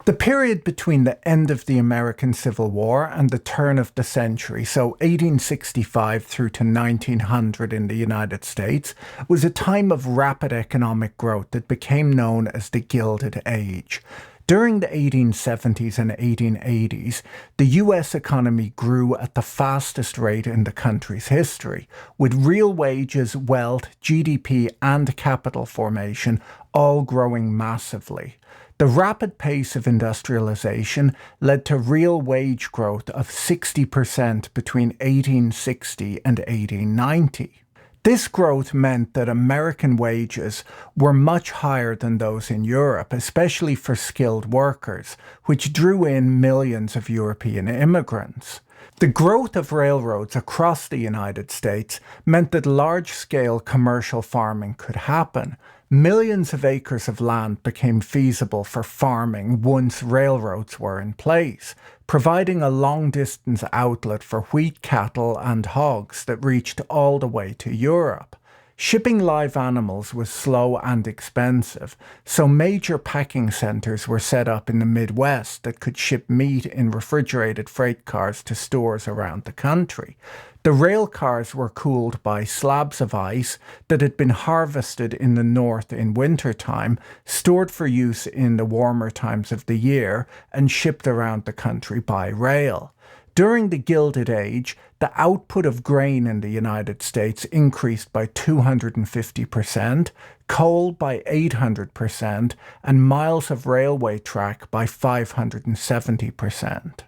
The period between the end of the American Civil War and the turn of the century, so 1865 through to 1900 in the United States, was a time of rapid economic growth that became known as the Gilded Age. During the 1870s and 1880s, the US economy grew at the fastest rate in the country's history, with real wages, wealth, GDP, and capital formation all growing massively. The rapid pace of industrialization led to real wage growth of 60% between 1860 and 1890. This growth meant that American wages were much higher than those in Europe, especially for skilled workers, which drew in millions of European immigrants. The growth of railroads across the United States meant that large-scale commercial farming could happen. Millions of acres of land became feasible for farming once railroads were in place, providing a long-distance outlet for wheat, cattle, and hogs that reached all the way to Europe. Shipping live animals was slow and expensive, so major packing centers were set up in the Midwest that could ship meat in refrigerated freight cars to stores around the country. The rail cars were cooled by slabs of ice that had been harvested in the north in wintertime, stored for use in the warmer times of the year, and shipped around the country by rail. During the Gilded Age, the output of grain in the United States increased by 250%, coal by 800%, and miles of railway track by 570%.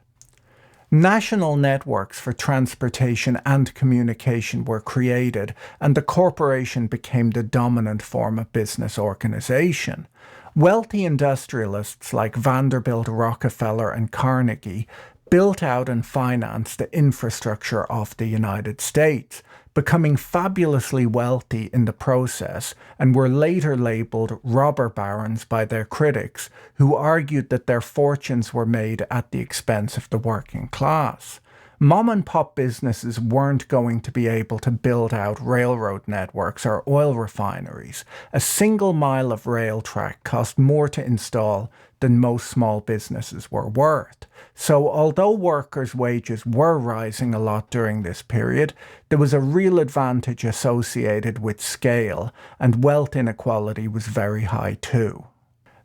National networks for transportation and communication were created, and the corporation became the dominant form of business organization. Wealthy industrialists like Vanderbilt, Rockefeller, and Carnegie built out and financed the infrastructure of the United States, becoming fabulously wealthy in the process, and were later labeled robber barons by their critics, who argued that their fortunes were made at the expense of the working class. Mom-and-pop businesses weren't going to be able to build out railroad networks or oil refineries. A single mile of rail track cost more to install than most small businesses were worth. So although workers' wages were rising a lot during this period, there was a real advantage associated with scale, and wealth inequality was very high too.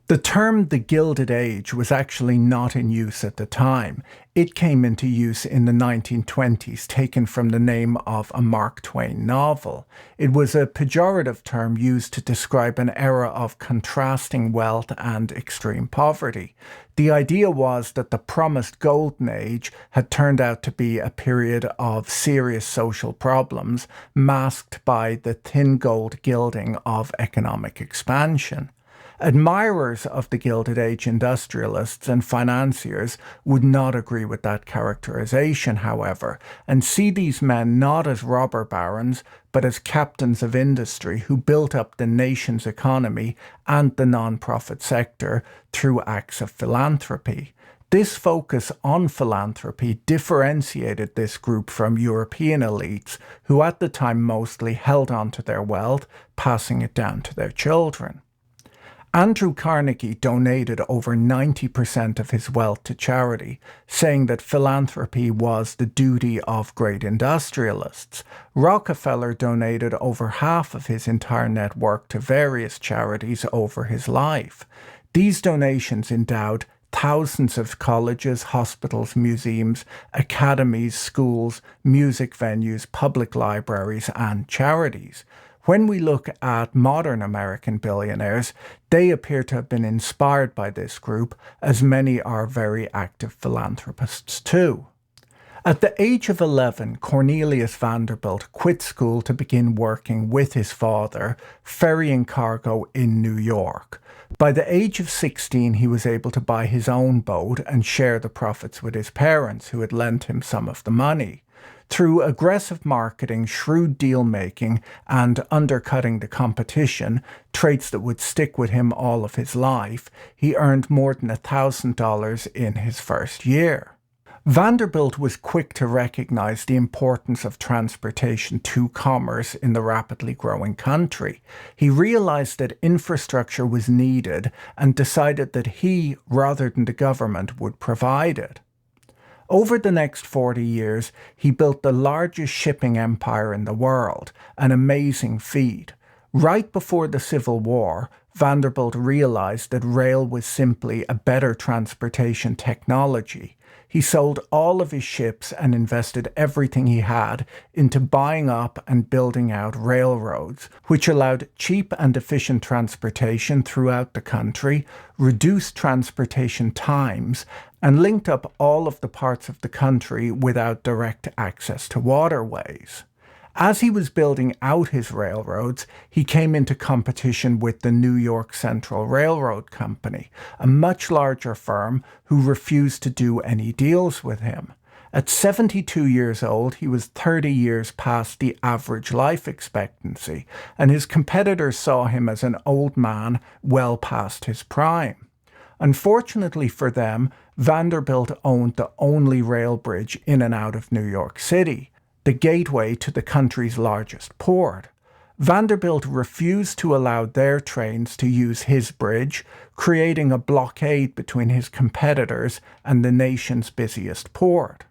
The term the Gilded Age was actually not in use at the time. It came into use in the 1920s, taken from the name of a Mark Twain novel. It was a pejorative term used to describe an era of contrasting wealth and extreme poverty. The idea was that the promised Golden Age had turned out to be a period of serious social problems, masked by the thin gold gilding of economic expansion. Admirers of the Gilded Age industrialists and financiers would not agree with that characterization, however, and see these men not as robber barons, but as captains of industry who built up the nation's economy and the non-profit sector through acts of philanthropy. This focus on philanthropy differentiated this group from European elites, who at the time mostly held on to their wealth, passing it down to their children. Andrew Carnegie donated over 90% of his wealth to charity, saying that philanthropy was the duty of great industrialists. Rockefeller donated over half of his entire net worth to various charities over his life. These donations endowed thousands of colleges, hospitals, museums, academies, schools, music venues, public libraries, and charities. When we look at modern American billionaires, they appear to have been inspired by this group, as many are very active philanthropists too. At the age of 11, Cornelius Vanderbilt quit school to begin working with his father, ferrying cargo in New York. By the age of 16, he was able to buy his own boat and share the profits with his parents, who had lent him some of the money. Through aggressive marketing, shrewd deal-making, and undercutting the competition, traits that would stick with him all of his life, he earned more than $1,000 in his first year. Vanderbilt was quick to recognize the importance of transportation to commerce in the rapidly growing country. He realized that infrastructure was needed and decided that he, rather than the government, would provide it. Over the next 40 years, he built the largest shipping empire in the world, an amazing feat. Right before the Civil War, Vanderbilt realized that rail was simply a better transportation technology. He sold all of his ships and invested everything he had into buying up and building out railroads, which allowed cheap and efficient transportation throughout the country, reduced transportation times, and linked up all of the parts of the country without direct access to waterways. As he was building out his railroads, he came into competition with the New York Central Railroad Company, a much larger firm who refused to do any deals with him. At 72 years old, he was 30 years past the average life expectancy, and his competitors saw him as an old man well past his prime. Unfortunately for them, Vanderbilt owned the only rail bridge in and out of New York City, the gateway to the country's largest port. Vanderbilt refused to allow their trains to use his bridge, creating a blockade between his competitors and the nation's busiest port.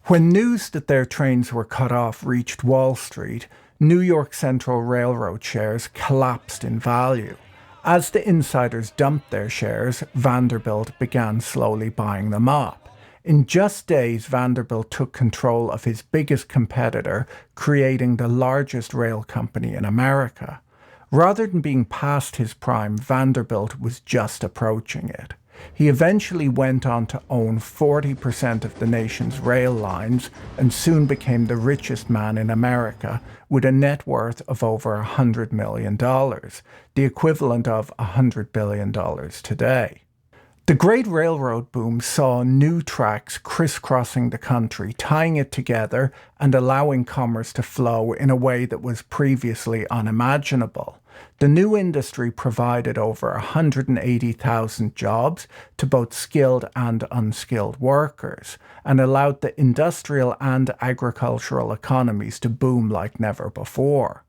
When news that their trains were cut off reached Wall Street, New York Central Railroad shares collapsed in value. As the insiders dumped their shares, Vanderbilt began slowly buying them up. In just days, Vanderbilt took control of his biggest competitor, creating the largest rail company in America. Rather than being past his prime, Vanderbilt was just approaching it. He eventually went on to own 40% of the nation's rail lines and soon became the richest man in America with a net worth of over $100 million, the equivalent of $100 billion today. The Great Railroad boom saw new tracks crisscrossing the country, tying it together and allowing commerce to flow in a way that was previously unimaginable. The new industry provided over 180,000 jobs to both skilled and unskilled workers and allowed the industrial and agricultural economies to boom like never before.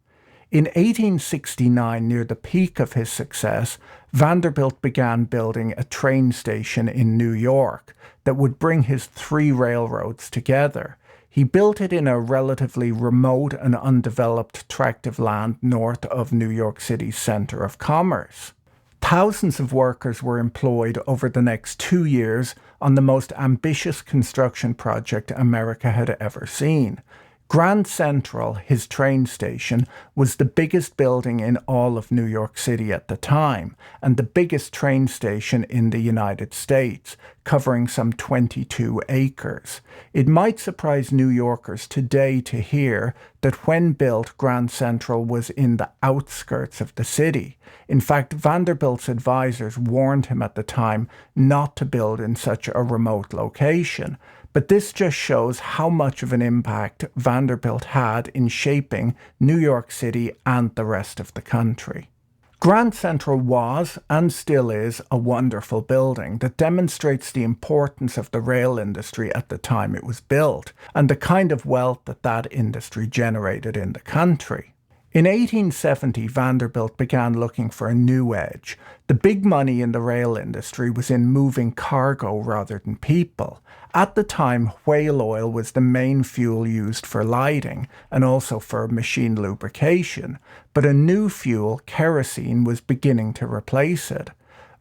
In 1869, near the peak of his success, Vanderbilt began building a train station in New York that would bring his three railroads together. He built it in a relatively remote and undeveloped tract of land north of New York City's center of commerce. Thousands of workers were employed over the next 2 years on the most ambitious construction project America had ever seen. Grand Central, his train station, was the biggest building in all of New York City at the time, and the biggest train station in the United States, covering some 22 acres. It might surprise New Yorkers today to hear that when built, Grand Central was in the outskirts of the city. In fact, Vanderbilt's advisors warned him at the time not to build in such a remote location. But this just shows how much of an impact Vanderbilt had in shaping New York City and the rest of the country. Grand Central was, and still is, a wonderful building that demonstrates the importance of the rail industry at the time it was built, and the kind of wealth that industry generated in the country. In 1870, Vanderbilt began looking for a new edge. The big money in the rail industry was in moving cargo rather than people. At the time, whale oil was the main fuel used for lighting and also for machine lubrication, but a new fuel, kerosene, was beginning to replace it.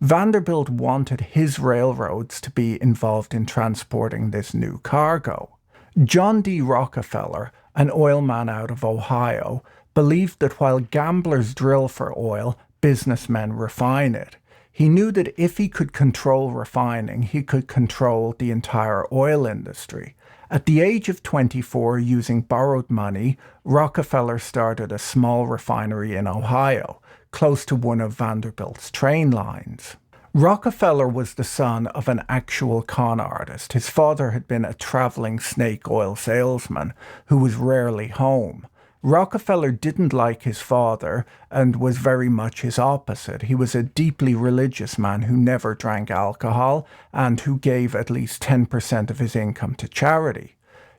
Vanderbilt wanted his railroads to be involved in transporting this new cargo. John D. Rockefeller, an oilman out of Ohio, believed that while gamblers drill for oil, businessmen refine it. He knew that if he could control refining, he could control the entire oil industry. At the age of 24, using borrowed money, Rockefeller started a small refinery in Ohio, close to one of Vanderbilt's train lines. Rockefeller was the son of an actual con artist. His father had been a traveling snake oil salesman who was rarely home. Rockefeller didn't like his father and was very much his opposite. He was a deeply religious man who never drank alcohol and who gave at least 10% of his income to charity.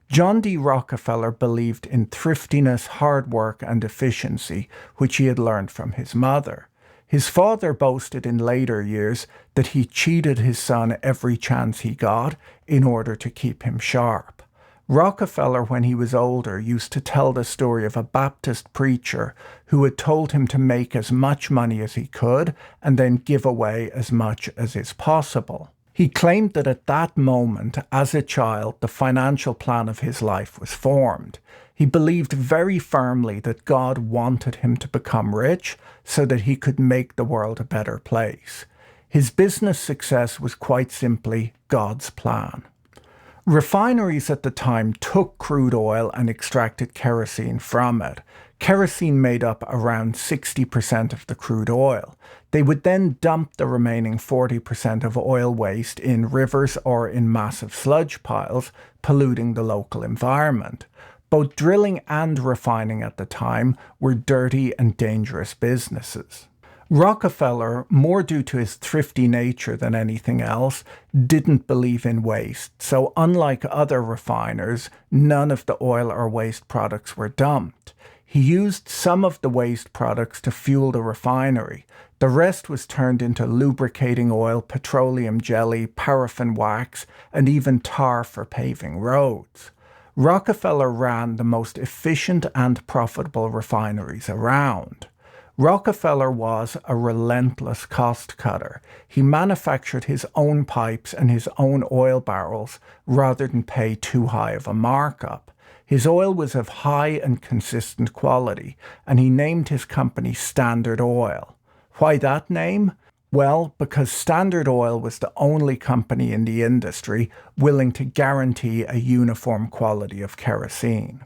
John D. Rockefeller believed in thriftiness, hard work, and efficiency, which he had learned from his mother. His father boasted in later years that he cheated his son every chance he got in order to keep him sharp. Rockefeller, when he was older, used to tell the story of a Baptist preacher who had told him to make as much money as he could and then give away as much as is possible. He claimed that at that moment, as a child, the financial plan of his life was formed. He believed very firmly that God wanted him to become rich so that he could make the world a better place. His business success was quite simply God's plan. Refineries at the time took crude oil and extracted kerosene from it. Kerosene made up around 60% of the crude oil. They would then dump the remaining 40% of oil waste in rivers or in massive sludge piles, polluting the local environment. Both drilling and refining at the time were dirty and dangerous businesses. Rockefeller, more due to his thrifty nature than anything else, didn't believe in waste, so unlike other refiners, none of the oil or waste products were dumped. He used some of the waste products to fuel the refinery. The rest was turned into lubricating oil, petroleum jelly, paraffin wax, and even tar for paving roads. Rockefeller ran the most efficient and profitable refineries around. Rockefeller was a relentless cost cutter. He manufactured his own pipes and his own oil barrels rather than pay too high of a markup. His oil was of high and consistent quality, and he named his company Standard Oil. Why that name? Well, because Standard Oil was the only company in the industry willing to guarantee a uniform quality of kerosene.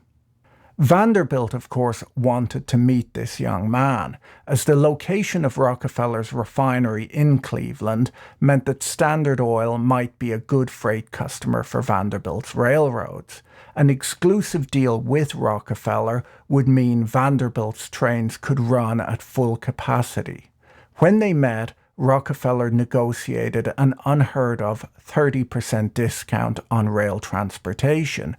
Vanderbilt, of course, wanted to meet this young man, as the location of Rockefeller's refinery in Cleveland meant that Standard Oil might be a good freight customer for Vanderbilt's railroads. An exclusive deal with Rockefeller would mean Vanderbilt's trains could run at full capacity. When they met, Rockefeller negotiated an unheard of 30% discount on rail transportation,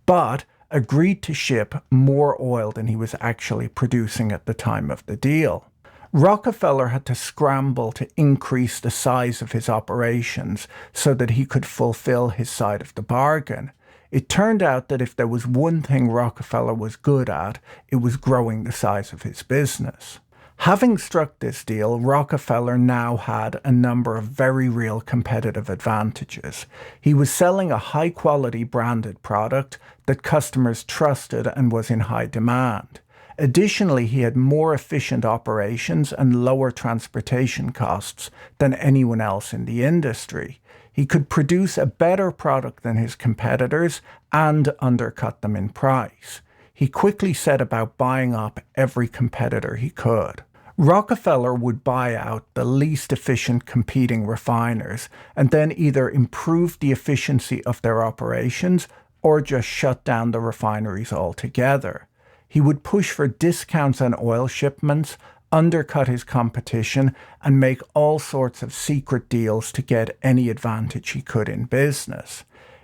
but agreed to ship more oil than he was actually producing at the time of the deal. Rockefeller had to scramble to increase the size of his operations so that he could fulfill his side of the bargain. It turned out that if there was one thing Rockefeller was good at, it was growing the size of his business. Having struck this deal, Rockefeller now had a number of very real competitive advantages. He was selling a high-quality branded product that customers trusted and was in high demand. Additionally, he had more efficient operations and lower transportation costs than anyone else in the industry. He could produce a better product than his competitors and undercut them in price. He quickly set about buying up every competitor he could. Rockefeller would buy out the least efficient competing refiners and then either improve the efficiency of their operations or just shut down the refineries altogether. He would push for discounts on oil shipments, undercut his competition, and make all sorts of secret deals to get any advantage he could in business.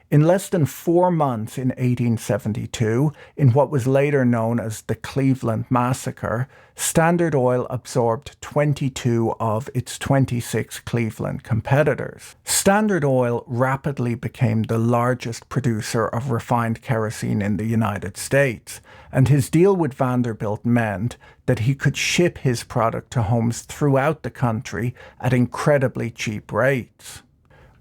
In less than 4 months in 1872, in what was later known as the Cleveland Massacre, Standard Oil absorbed 22 of its 26 Cleveland competitors. Standard Oil rapidly became the largest producer of refined kerosene in the United States, and his deal with Vanderbilt meant that he could ship his product to homes throughout the country at incredibly cheap rates.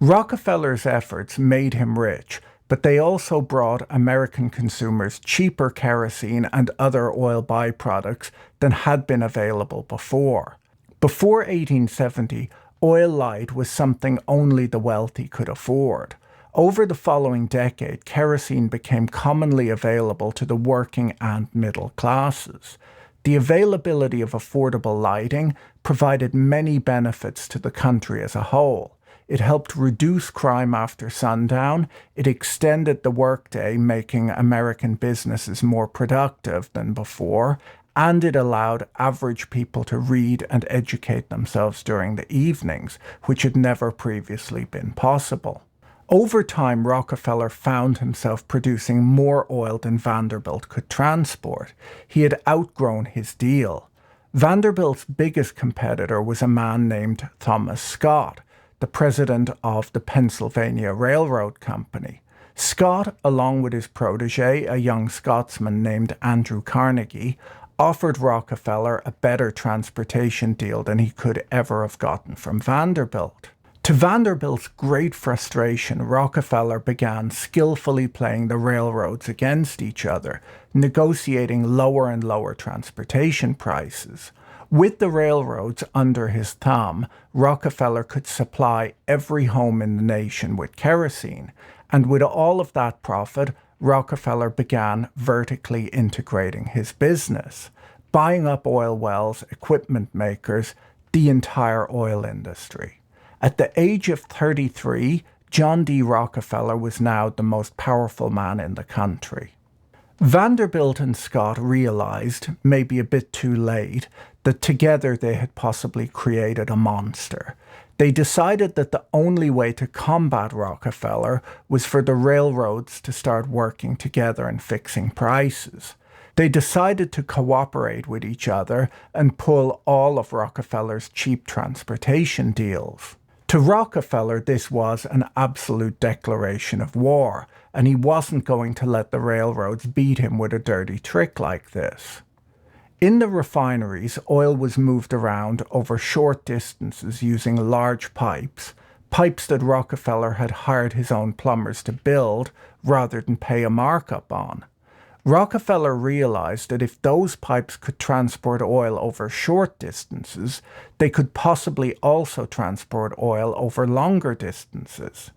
Rockefeller's efforts made him rich, but they also brought American consumers cheaper kerosene and other oil byproducts than had been available before. Before 1870, oil light was something only the wealthy could afford. Over the following decade, kerosene became commonly available to the working and middle classes. The availability of affordable lighting provided many benefits to the country as a whole. it helped reduce crime after sundown, it extended the workday, making American businesses more productive than before, and it allowed average people to read and educate themselves during the evenings, which had never previously been possible. Over time, Rockefeller found himself producing more oil than Vanderbilt could transport. He had outgrown his deal. Vanderbilt's biggest competitor was a man named Thomas Scott, the president of the Pennsylvania Railroad Company. Scott, along with his protege, a young Scotsman named Andrew Carnegie, offered Rockefeller a better transportation deal than he could ever have gotten from Vanderbilt. To Vanderbilt's great frustration, Rockefeller began skillfully playing the railroads against each other, negotiating lower and lower transportation prices. With the railroads under his thumb, Rockefeller could supply every home in the nation with kerosene, and with all of that profit, Rockefeller began vertically integrating his business, buying up oil wells, equipment makers, the entire oil industry. At the age of 33, John D. Rockefeller was now the most powerful man in the country. Vanderbilt and Scott realized, maybe a bit too late, that together they had possibly created a monster. They decided that the only way to combat Rockefeller was for the railroads to start working together and fixing prices. They decided to cooperate with each other and pull all of Rockefeller's cheap transportation deals. To Rockefeller, this was an absolute declaration of war, and he wasn't going to let the railroads beat him with a dirty trick like this. In the refineries, oil was moved around over short distances using large pipes that Rockefeller had hired his own plumbers to build rather than pay a markup on. Rockefeller realized that if those pipes could transport oil over short distances, they could possibly also transport oil over longer distances.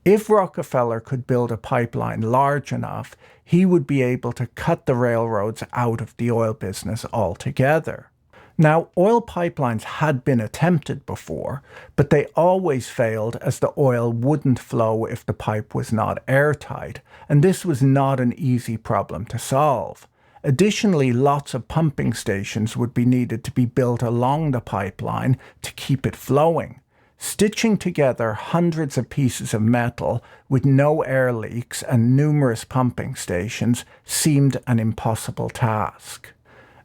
If Rockefeller could build a pipeline large enough, he would be able to cut the railroads out of the oil business altogether. Now, oil pipelines had been attempted before, but they always failed as the oil wouldn't flow if the pipe was not airtight, and this was not an easy problem to solve. Additionally, lots of pumping stations would be needed to be built along the pipeline to keep it flowing. Stitching together hundreds of pieces of metal with no air leaks and numerous pumping stations seemed an impossible task.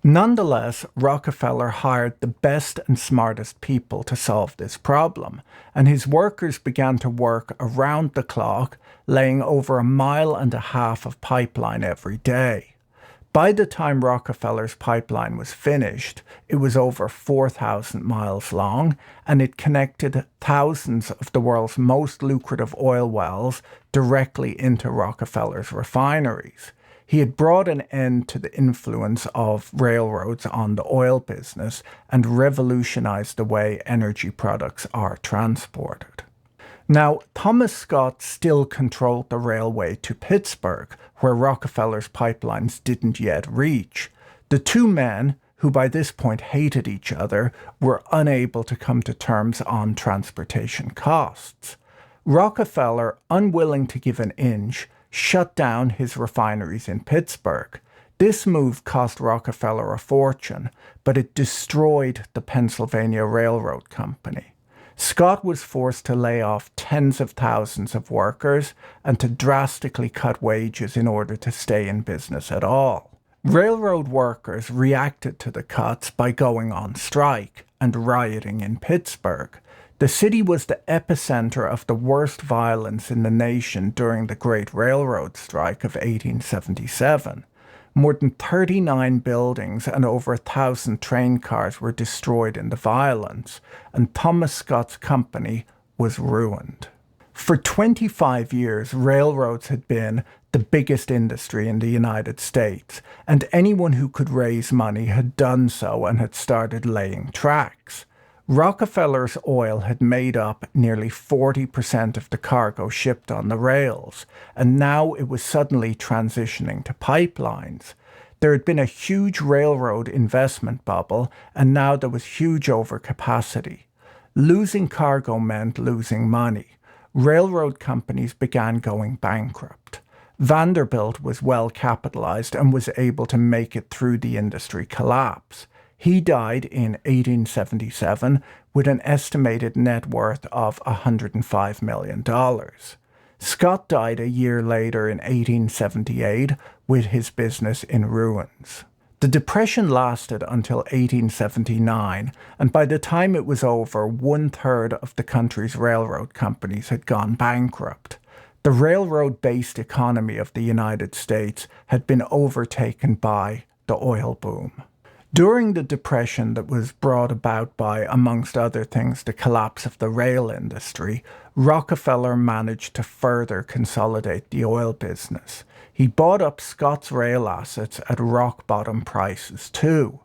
Nonetheless, Rockefeller hired the best and smartest people to solve this problem, and his workers began to work around the clock, laying over 1.5 miles of pipeline every day. By the time Rockefeller's pipeline was finished, it was over 4,000 miles long, and it connected thousands of the world's most lucrative oil wells directly into Rockefeller's refineries. He had brought an end to the influence of railroads on the oil business and revolutionized the way energy products are transported. Now, Thomas Scott still controlled the railway to Pittsburgh, where Rockefeller's pipelines didn't yet reach. The two men, who by this point hated each other, were unable to come to terms on transportation costs. Rockefeller, unwilling to give an inch, shut down his refineries in Pittsburgh. This move cost Rockefeller a fortune, but it destroyed the Pennsylvania Railroad Company. Scott was forced to lay off tens of thousands of workers and to drastically cut wages in order to stay in business at all. Railroad workers reacted to the cuts by going on strike and rioting in Pittsburgh. The city was the epicenter of the worst violence in the nation during the Great Railroad Strike of 1877. More than 39 buildings and over 1,000 train cars were destroyed in the violence, and Thomas Scott's company was ruined. For 25 years, railroads had been the biggest industry in the United States, and anyone who could raise money had done so and had started laying tracks. Rockefeller's oil had made up nearly 40% of the cargo shipped on the rails, and now it was suddenly transitioning to pipelines. There had been a huge railroad investment bubble, and now there was huge overcapacity. Losing cargo meant losing money. Railroad companies began going bankrupt. Vanderbilt was well capitalized and was able to make it through the industry collapse. He died in 1877 with an estimated net worth of $105 million. Scott died a year later in 1878 with his business in ruins. The Depression lasted until 1879, and by the time it was over, 1/3 of the country's railroad companies had gone bankrupt. The railroad-based economy of the United States had been overtaken by the oil boom. During the Depression that was brought about by, amongst other things, the collapse of the rail industry, Rockefeller managed to further consolidate the oil business. He bought up Scott's rail assets at rock-bottom prices too.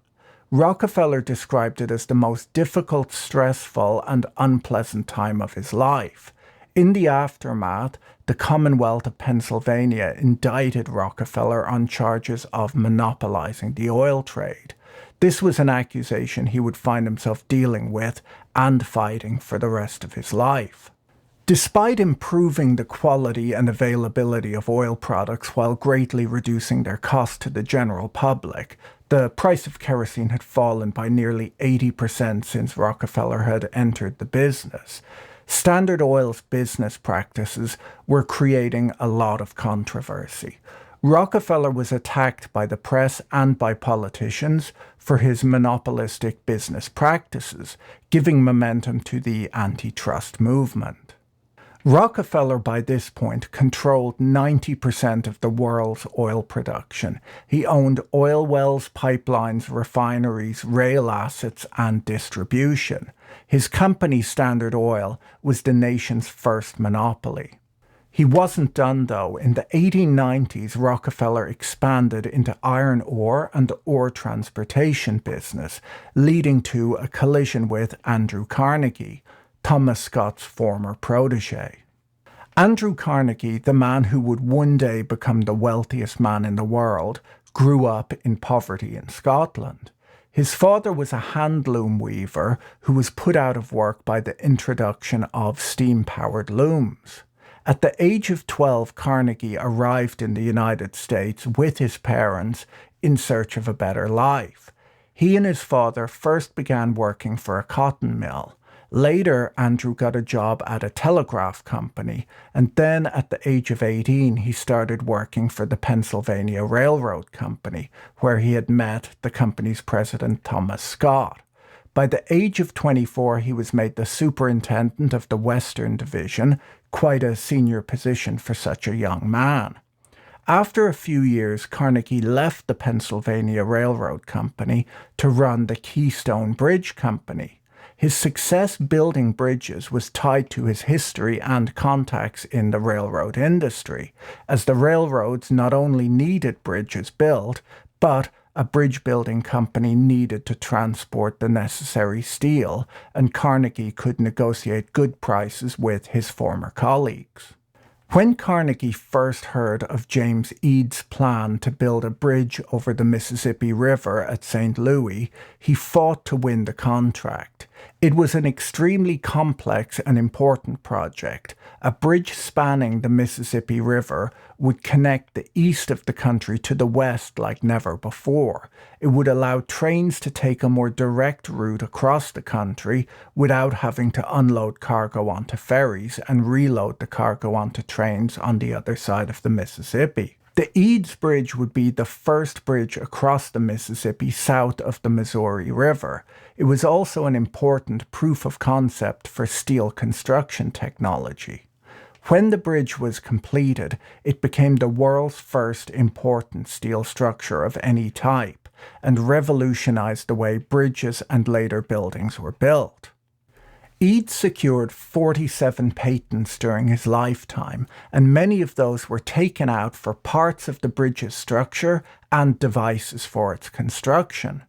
Rockefeller described it as the most difficult, stressful, and unpleasant time of his life. In the aftermath, the Commonwealth of Pennsylvania indicted Rockefeller on charges of monopolizing the oil trade. This was an accusation he would find himself dealing with and fighting for the rest of his life. Despite improving the quality and availability of oil products while greatly reducing their cost to the general public, the price of kerosene had fallen by nearly 80% since Rockefeller had entered the business. Standard Oil's business practices were creating a lot of controversy. Rockefeller was attacked by the press and by politicians for his monopolistic business practices, giving momentum to the antitrust movement. Rockefeller, by this point, controlled 90% of the world's oil production. He owned oil wells, pipelines, refineries, rail assets, and distribution. His company, Standard Oil, was the nation's first monopoly. He wasn't done, though. In the 1890s, Rockefeller expanded into iron ore and the ore transportation business, leading to a collision with Andrew Carnegie, Thomas Scott's former protege. Andrew Carnegie, the man who would one day become the wealthiest man in the world, grew up in poverty in Scotland. His father was a handloom weaver who was put out of work by the introduction of steam-powered looms. At the age of 12, Carnegie arrived in the United States with his parents in search of a better life. He and his father first began working for a cotton mill. Later, Andrew got a job at a telegraph company, and then at the age of 18, he started working for the Pennsylvania Railroad Company, where he had met the company's president, Thomas Scott. By the age of 24, he was made the superintendent of the Western Division, quite a senior position for such a young man. After a few years, Carnegie left the Pennsylvania Railroad Company to run the Keystone Bridge Company. His success building bridges was tied to his history and contacts in the railroad industry, as the railroads not only needed bridges built, but a bridge building company needed to transport the necessary steel, and Carnegie could negotiate good prices with his former colleagues. When Carnegie first heard of James Eads' plan to build a bridge over the Mississippi River at St. Louis, he fought to win the contract. It was an extremely complex and important project. A bridge spanning the Mississippi River would connect the east of the country to the west like never before. It would allow trains to take a more direct route across the country without having to unload cargo onto ferries and reload the cargo onto trains on the other side of the Mississippi. The Eads Bridge would be the first bridge across the Mississippi south of the Missouri River. It was also an important proof of concept for steel construction technology. When the bridge was completed, it became the world's first important steel structure of any type and revolutionized the way bridges and later buildings were built. Eads secured 47 patents during his lifetime, and many of those were taken out for parts of the bridge's structure and devices for its construction.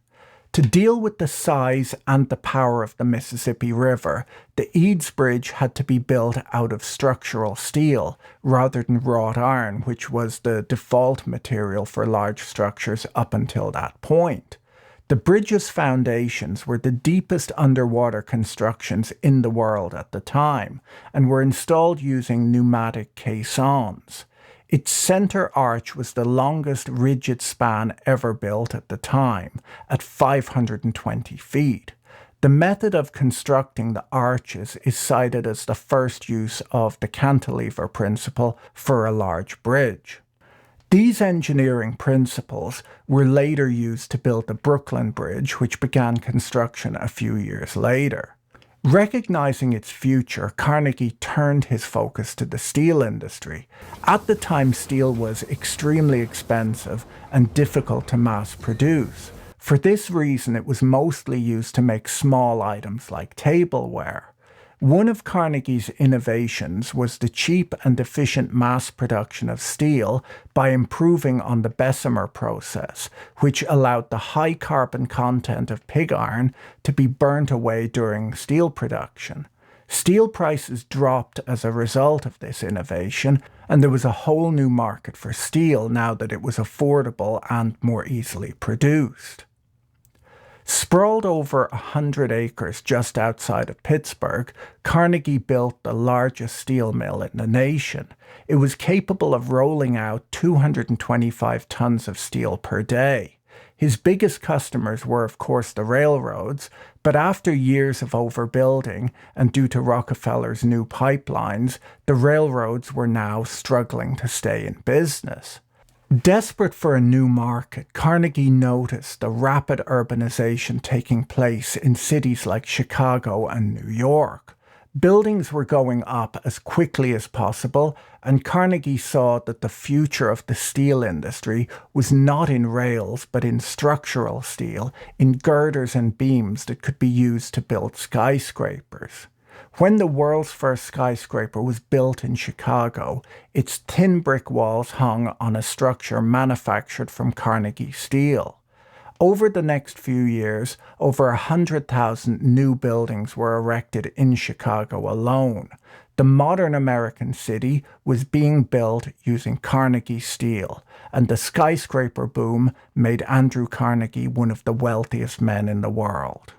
To deal with the size and the power of the Mississippi River, the Eads Bridge had to be built out of structural steel rather than wrought iron, which was the default material for large structures up until that point. The bridge's foundations were the deepest underwater constructions in the world at the time and were installed using pneumatic caissons. Its center arch was the longest rigid span ever built at the time, at 520 feet. The method of constructing the arches is cited as the first use of the cantilever principle for a large bridge. These engineering principles were later used to build the Brooklyn Bridge, which began construction a few years later. Recognizing its future, Carnegie turned his focus to the steel industry. At the time, steel was extremely expensive and difficult to mass produce. For this reason, it was mostly used to make small items like tableware. One of Carnegie's innovations was the cheap and efficient mass production of steel by improving on the Bessemer process, which allowed the high carbon content of pig iron to be burnt away during steel production. Steel prices dropped as a result of this innovation, and there was a whole new market for steel now that it was affordable and more easily produced. Sprawled over 100 acres just outside of Pittsburgh, Carnegie built the largest steel mill in the nation. It was capable of rolling out 225 tons of steel per day. His biggest customers were, of course, the railroads, but after years of overbuilding and due to Rockefeller's new pipelines, the railroads were now struggling to stay in business. Desperate for a new market, Carnegie noticed the rapid urbanization taking place in cities like Chicago and New York. Buildings were going up as quickly as possible, and Carnegie saw that the future of the steel industry was not in rails but in structural steel, in girders and beams that could be used to build skyscrapers. When the world's first skyscraper was built in Chicago, its thin brick walls hung on a structure manufactured from Carnegie steel. Over the next few years, over 100,000 new buildings were erected in Chicago alone. The modern American city was being built using Carnegie steel, and the skyscraper boom made Andrew Carnegie one of the wealthiest men in the world.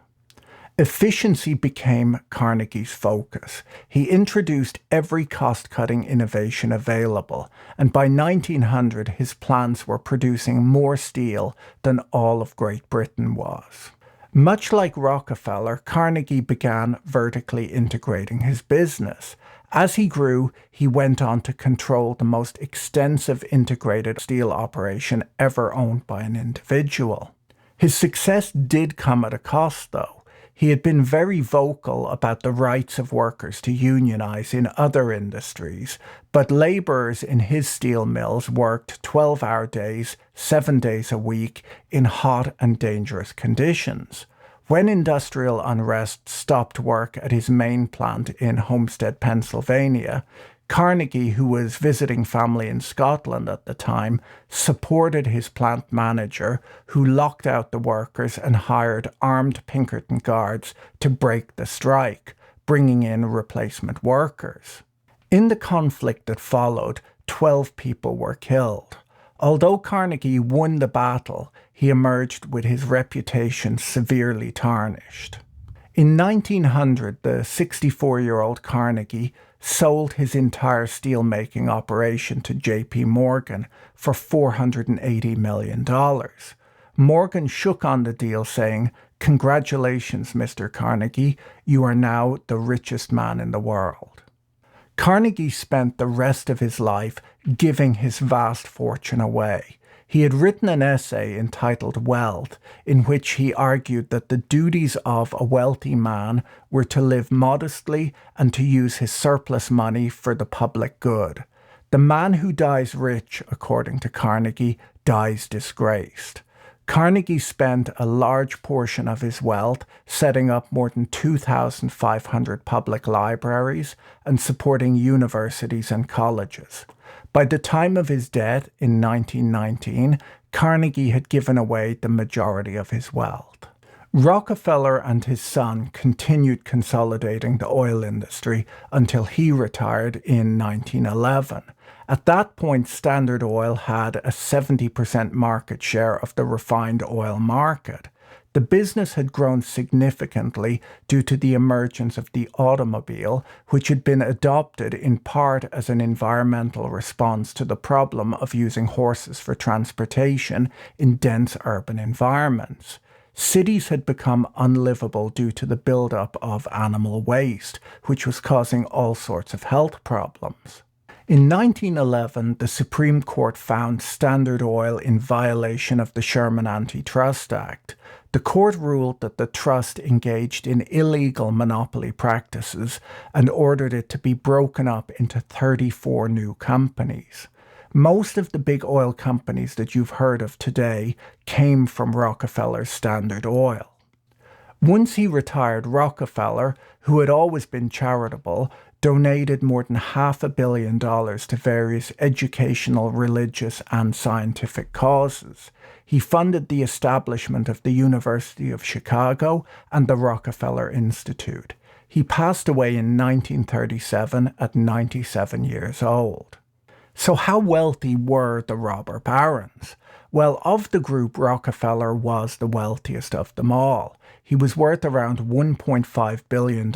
Efficiency became Carnegie's focus. He introduced every cost-cutting innovation available, and by 1900 his plants were producing more steel than all of Great Britain was. Much like Rockefeller, Carnegie began vertically integrating his business. As he grew, he went on to control the most extensive integrated steel operation ever owned by an individual. His success did come at a cost, though. He had been very vocal about the rights of workers to unionize in other industries, but laborers in his steel mills worked 12-hour days, 7 days a week, in hot and dangerous conditions. When industrial unrest stopped work at his main plant in Homestead, Pennsylvania, Carnegie, who was visiting family in Scotland at the time, supported his plant manager, who locked out the workers and hired armed Pinkerton guards to break the strike, bringing in replacement workers. In the conflict that followed, 12 people were killed. Although Carnegie won the battle, he emerged with his reputation severely tarnished. In 1900, the 64-year-old Carnegie sold his entire steelmaking operation to J.P. Morgan for $480 million. Morgan shook on the deal, saying, "Congratulations, Mr. Carnegie, you are now the richest man in the world." Carnegie spent the rest of his life giving his vast fortune away. He had written an essay entitled Wealth, in which he argued that the duties of a wealthy man were to live modestly and to use his surplus money for the public good. The man who dies rich, according to Carnegie, dies disgraced. Carnegie spent a large portion of his wealth setting up more than 2,500 public libraries and supporting universities and colleges. By the time of his death in 1919, Carnegie had given away the majority of his wealth. Rockefeller and his son continued consolidating the oil industry until he retired in 1911. At that point, Standard Oil had a 70% market share of the refined oil market. The business had grown significantly due to the emergence of the automobile, which had been adopted in part as an environmental response to the problem of using horses for transportation in dense urban environments. Cities had become unlivable due to the buildup of animal waste, which was causing all sorts of health problems. In 1911, the Supreme Court found Standard Oil in violation of the Sherman Antitrust Act. The court ruled that the trust engaged in illegal monopoly practices and ordered it to be broken up into 34 new companies. Most of the big oil companies that you've heard of today came from Rockefeller's Standard Oil. Once he retired, Rockefeller, who had always been charitable, donated more than $500 million to various educational, religious, and scientific causes. He funded the establishment of the University of Chicago and the Rockefeller Institute. He passed away in 1937 at 97 years old. So how wealthy were the robber barons? Well, of the group, Rockefeller was the wealthiest of them all. He was worth around $1.5 billion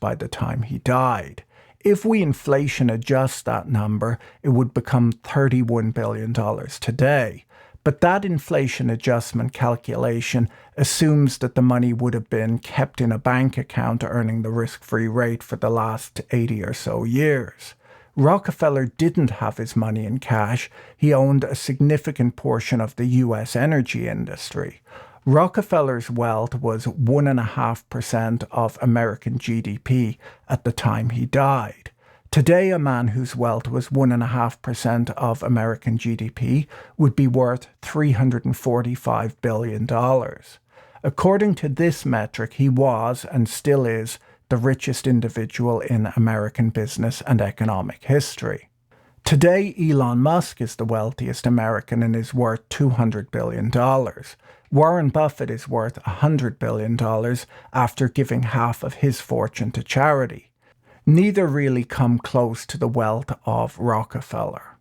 by the time he died. If we inflation adjust that number, it would become $31 billion today. But that inflation adjustment calculation assumes that the money would have been kept in a bank account earning the risk-free rate for the last 80 or so years. Rockefeller didn't have his money in cash. He owned a significant portion of the U.S. energy industry. Rockefeller's wealth was 1.5% of American GDP at the time he died. Today, a man whose wealth was 1.5% of American GDP would be worth $345 billion. According to this metric, he was, and still is, the richest individual in American business and economic history. Today, Elon Musk is the wealthiest American and is worth $200 billion. Warren Buffett is worth $100 billion after giving half of his fortune to charity. Neither really come close to the wealth of Rockefeller.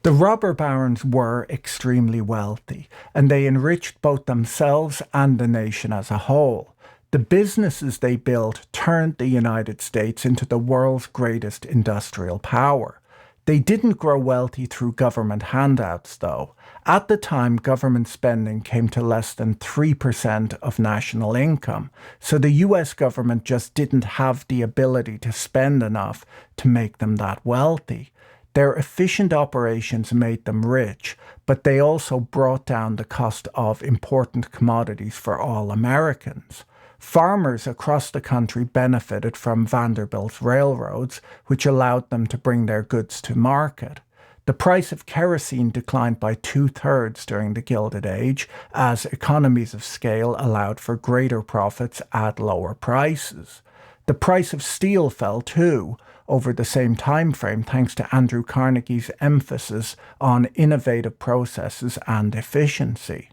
The robber barons were extremely wealthy, and they enriched both themselves and the nation as a whole. The businesses they built turned the United States into the world's greatest industrial power. They didn't grow wealthy through government handouts, though. At the time, government spending came to less than 3% of national income, so the US government just didn't have the ability to spend enough to make them that wealthy. Their efficient operations made them rich, but they also brought down the cost of important commodities for all Americans. Farmers across the country benefited from Vanderbilt's railroads, which allowed them to bring their goods to market. The price of kerosene declined by 2/3 during the Gilded Age, as economies of scale allowed for greater profits at lower prices. The price of steel fell too, over the same time frame, thanks to Andrew Carnegie's emphasis on innovative processes and efficiency.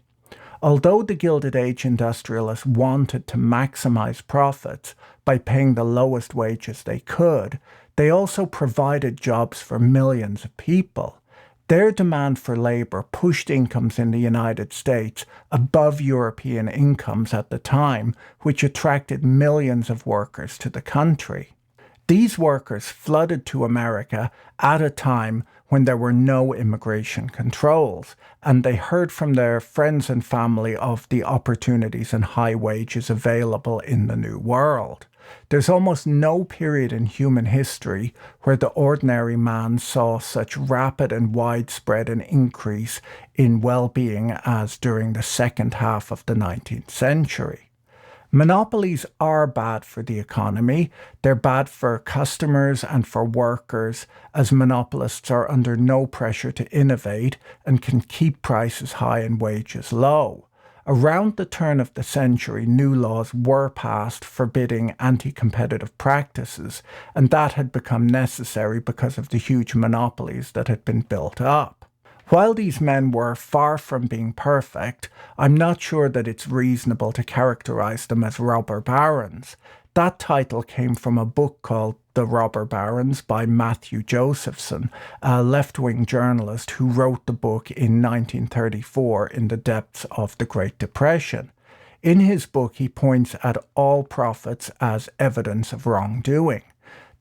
Although the Gilded Age industrialists wanted to maximize profits by paying the lowest wages they could, they also provided jobs for millions of people. Their demand for labor pushed incomes in the United States above European incomes at the time, which attracted millions of workers to the country. These workers flooded to America at a time when there were no immigration controls, and they heard from their friends and family of the opportunities and high wages available in the New World. There's almost no period in human history where the ordinary man saw such rapid and widespread an increase in well-being as during the second half of the 19th century. Monopolies are bad for the economy. They're bad for customers and for workers, as monopolists are under no pressure to innovate and can keep prices high and wages low. Around the turn of the century, new laws were passed forbidding anti-competitive practices, and that had become necessary because of the huge monopolies that had been built up. While these men were far from being perfect, I'm not sure that it's reasonable to characterize them as robber barons. That title came from a book called The Robber Barons by Matthew Josephson, a left-wing journalist who wrote the book in 1934 in the depths of the Great Depression. In his book, he points at all profits as evidence of wrongdoing.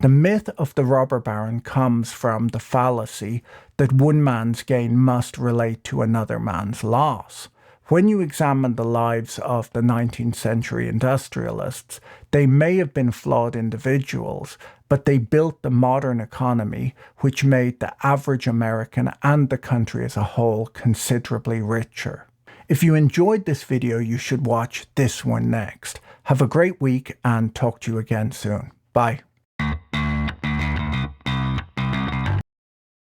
The myth of the robber baron comes from the fallacy that one man's gain must relate to another man's loss. When you examine the lives of the 19th century industrialists, they may have been flawed individuals, but they built the modern economy, which made the average American and the country as a whole considerably richer. If you enjoyed this video, you should watch this one next. Have a great week and talk to you again soon. Bye.